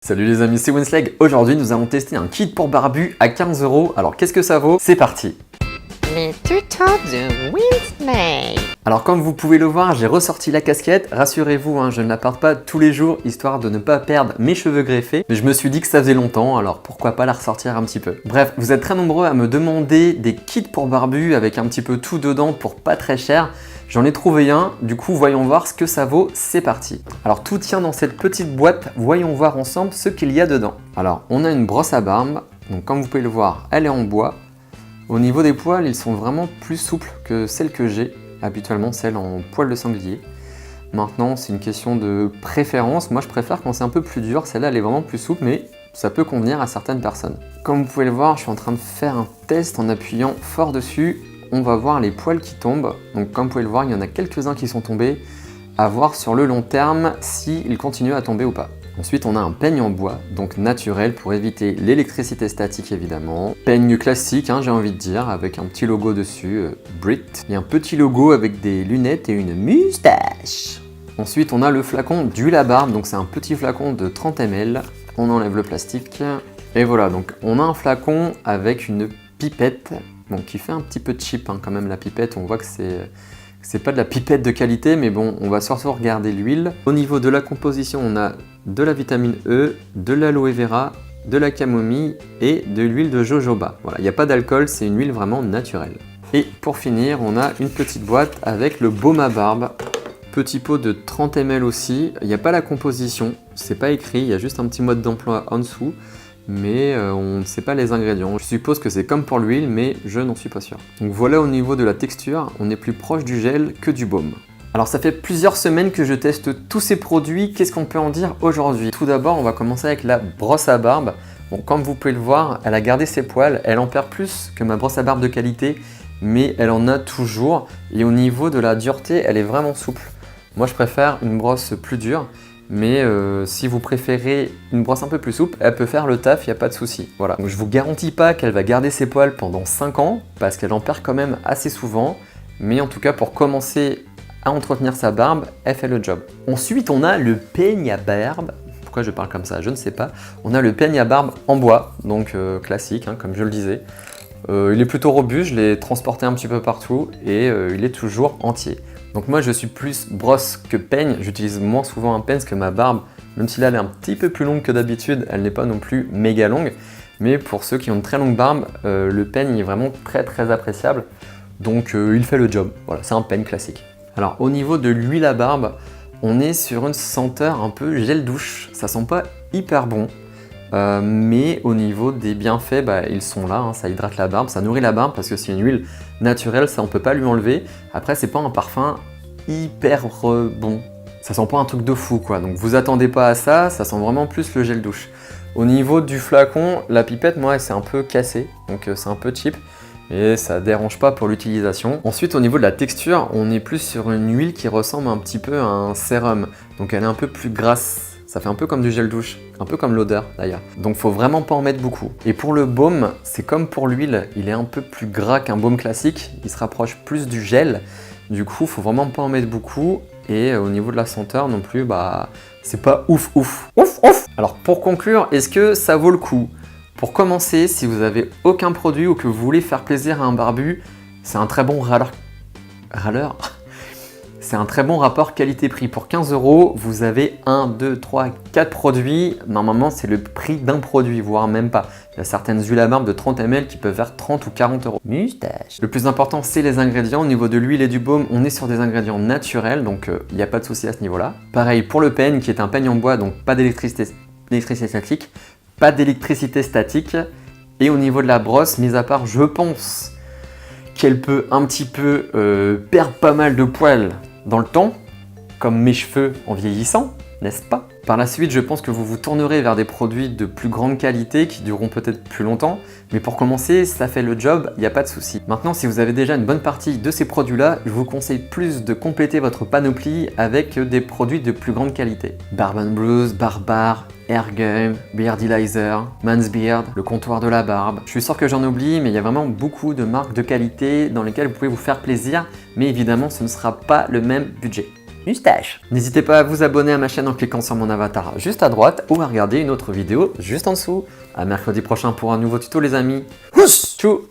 Salut les amis, c'est Winslag. Aujourd'hui, nous allons tester un kit pour barbu à 15 €. Alors, qu'est-ce que ça vaut? C'est parti! Les tutos de Winslag. Alors, comme vous pouvez le voir, j'ai ressorti la casquette. Rassurez-vous, je ne la porte pas tous les jours, histoire de ne pas perdre mes cheveux greffés. Mais je me suis dit que ça faisait longtemps, alors pourquoi pas la ressortir un petit peu. Bref, vous êtes très nombreux à me demander des kits pour barbu avec un petit peu tout dedans pour pas très cher. J'en ai trouvé un, du coup voyons voir ce que ça vaut, c'est parti. Alors tout tient dans cette petite boîte, voyons voir ensemble ce qu'il y a dedans. Alors on a une brosse à barbe, donc comme vous pouvez le voir, elle est en bois. Au niveau des poils, ils sont vraiment plus souples que celles que j'ai, habituellement celles en poil de sanglier. Maintenant c'est une question de préférence, moi je préfère quand c'est un peu plus dur, celle-là elle est vraiment plus souple mais ça peut convenir à certaines personnes. Comme vous pouvez le voir, je suis en train de faire un test en appuyant fort dessus. On va voir les poils qui tombent. Donc comme vous pouvez le voir, il y en a quelques-uns qui sont tombés. À voir sur le long terme s'ils continuent à tomber ou pas. Ensuite, on a un peigne en bois, donc naturel pour éviter l'électricité statique évidemment. Peigne classique, j'ai envie de dire, avec un petit logo dessus, Brit. Et un petit logo avec des lunettes et une moustache. Ensuite, on a le flacon d'huile à barbe, donc c'est un petit flacon de 30 ml. On enlève le plastique. Et voilà, donc on a un flacon avec une pipette. Bon, qui fait un petit peu cheap quand même la pipette, on voit que c'est pas de la pipette de qualité, mais bon, on va surtout regarder l'huile. Au niveau de la composition, on a de la vitamine E, de l'aloe vera, de la camomille et de l'huile de jojoba. Voilà, il n'y a pas d'alcool, c'est une huile vraiment naturelle. Et pour finir, on a une petite boîte avec le baume à barbe. Petit pot de 30 ml aussi, il n'y a pas la composition, c'est pas écrit, il y a juste un petit mode d'emploi en dessous. Mais on ne sait pas les ingrédients. Je suppose que c'est comme pour l'huile, mais je n'en suis pas sûr. Donc voilà, au niveau de la texture, on est plus proche du gel que du baume. Alors ça fait plusieurs semaines que je teste tous ces produits, qu'est-ce qu'on peut en dire aujourd'hui? Tout d'abord, on va commencer avec la brosse à barbe. Bon, comme vous pouvez le voir, elle a gardé ses poils, elle en perd plus que ma brosse à barbe de qualité, mais elle en a toujours. Et au niveau de la dureté, elle est vraiment souple. Moi, je préfère une brosse plus dure. Mais si vous préférez une brosse un peu plus souple, elle peut faire le taf, il n'y a pas de souci. Voilà. Donc, je vous garantis pas qu'elle va garder ses poils pendant 5 ans, parce qu'elle en perd quand même assez souvent. Mais en tout cas, pour commencer à entretenir sa barbe, elle fait le job. Ensuite, on a le peigne à barbe. Pourquoi je parle comme ça? Je ne sais pas. On a le peigne à barbe en bois, donc classique, comme je le disais. Il est plutôt robuste, je l'ai transporté un petit peu partout et il est toujours entier. Donc moi je suis plus brosse que peigne, j'utilise moins souvent un peigne parce que ma barbe, même si là elle est un petit peu plus longue que d'habitude, elle n'est pas non plus méga longue. Mais pour ceux qui ont une très longue barbe, le peigne est vraiment très appréciable. Donc il fait le job, voilà, c'est un peigne classique. Alors au niveau de l'huile à barbe, on est sur une senteur un peu gel douche, ça sent pas hyper bon. Mais au niveau des bienfaits, ils sont là, ça hydrate la barbe, ça nourrit la barbe parce que c'est une huile naturelle, ça on peut pas lui enlever. Après c'est pas un parfum hyper bon, ça sent pas un truc de fou quoi, donc vous attendez pas à ça, ça sent vraiment plus le gel douche. Au niveau du flacon, la pipette moi elle s'est un peu cassée, donc c'est un peu cheap. Et ça dérange pas pour l'utilisation. Ensuite au niveau de la texture, on est plus sur une huile qui ressemble un petit peu à un sérum, donc elle est un peu plus grasse. Ça fait un peu comme du gel douche, un peu comme l'odeur d'ailleurs. Donc faut vraiment pas en mettre beaucoup. Et pour le baume, c'est comme pour l'huile, il est un peu plus gras qu'un baume classique, il se rapproche plus du gel. Du coup, faut vraiment pas en mettre beaucoup. Et au niveau de la senteur non plus, c'est pas ouf. Alors pour conclure, est-ce que ça vaut le coup? Pour commencer, si vous avez aucun produit ou que vous voulez faire plaisir à un barbu, c'est un très bon râleur. C'est un très bon rapport qualité-prix. Pour 15 €, vous avez 1, 2, 3, 4 produits. Normalement, c'est le prix d'un produit, voire même pas. Il y a certaines huiles à barbe de 30 ml qui peuvent faire 30 ou 40 €. Moustache. Le plus important, c'est les ingrédients. Au niveau de l'huile et du baume, on est sur des ingrédients naturels, donc il n'y a pas de souci à ce niveau-là. Pareil pour le peigne, qui est un peigne en bois, donc pas d'électricité statique. Pas d'électricité statique. Et au niveau de la brosse, mis à part, je pense qu'elle peut un petit peu perdre pas mal de poils dans le temps, comme mes cheveux en vieillissant, n'est-ce pas? Par la suite, je pense que vous vous tournerez vers des produits de plus grande qualité qui dureront peut-être plus longtemps, mais pour commencer, ça fait le job, il n'y a pas de souci. Maintenant, si vous avez déjà une bonne partie de ces produits-là, je vous conseille plus de compléter votre panoplie avec des produits de plus grande qualité. Barb & Bruce, Barbar, Airgum, Beardylizer, Man's Beard, le comptoir de la barbe. Je suis sûr que j'en oublie, mais il y a vraiment beaucoup de marques de qualité dans lesquelles vous pouvez vous faire plaisir, mais évidemment, ce ne sera pas le même budget. moustache. N'hésitez pas à vous abonner à ma chaîne en cliquant sur mon avatar juste à droite ou à regarder une autre vidéo juste en dessous. À mercredi prochain pour un nouveau tuto les amis. Tchou.